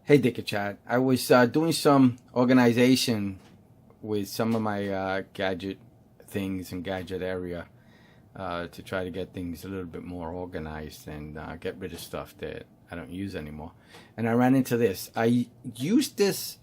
Hey, Dick and Chad. I was doing some organization with some of my gadget things and gadget area to try to get things a little bit more organized and get rid of stuff that I don't use anymore. And I ran into this. I use this.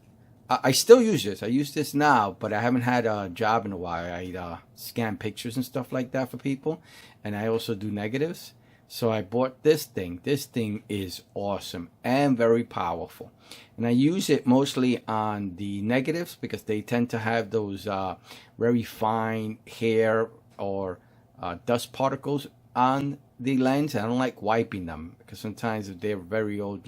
I still use this. I use this now, but I haven't had a job in a while. I scan pictures and stuff like that for people, and I also do negatives. So I bought this thing. This thing is awesome and very powerful. And I use it mostly on the negatives because they tend to have those very fine hair or dust particles on the lens. I don't like wiping them because sometimes if they're very old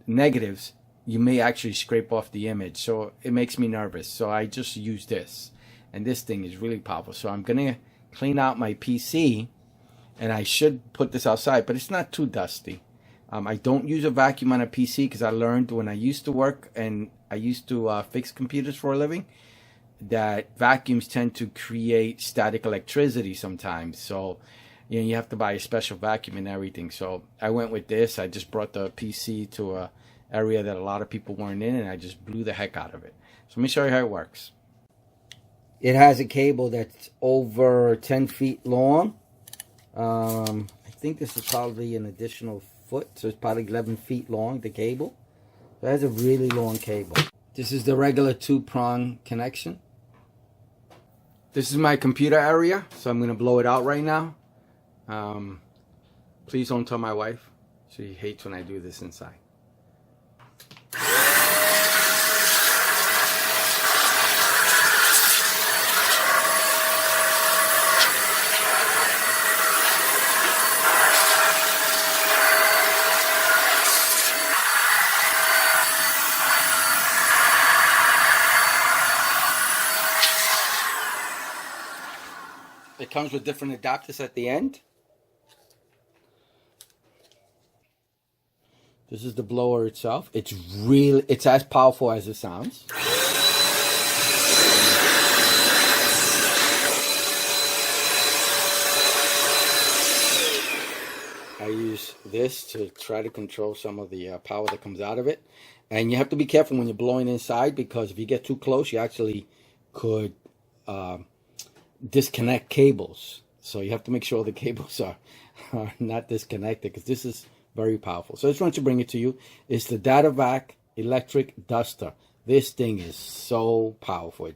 negatives, you may actually scrape off the image. So it makes me nervous. So I just use this. And this thing is really powerful. So I'm going to clean out my PC, and I should put this outside, but it's not too dusty. I don't use a vacuum on a PC because I learned when I used to work and I used to fix computers for a living that vacuums tend to create static electricity sometimes. So you have to buy a special vacuum and everything. So I went with this. I just brought the PC to a area that a lot of people weren't in, and I just blew the heck out of it. So let me show you how it works. It has a cable that's over 10 feet long. I think this is probably an additional foot, so it's probably 11 feet long, the cable. So it has a really long cable. This is the regular 2-prong connection. This is my computer area, so I'm going to blow it out right now. Please don't tell my wife. She hates when I do this inside. It comes with different adapters at the end. This is the blower itself. It's as powerful as it sounds. I use this to try to control some of the power that comes out of it. And you have to be careful when you're blowing inside, because if you get too close, you actually could disconnect cables. So you have to make sure the cables are not disconnected, because this is very powerful. So I just want to bring it to you. It's the DataVac electric duster. This thing is so powerful.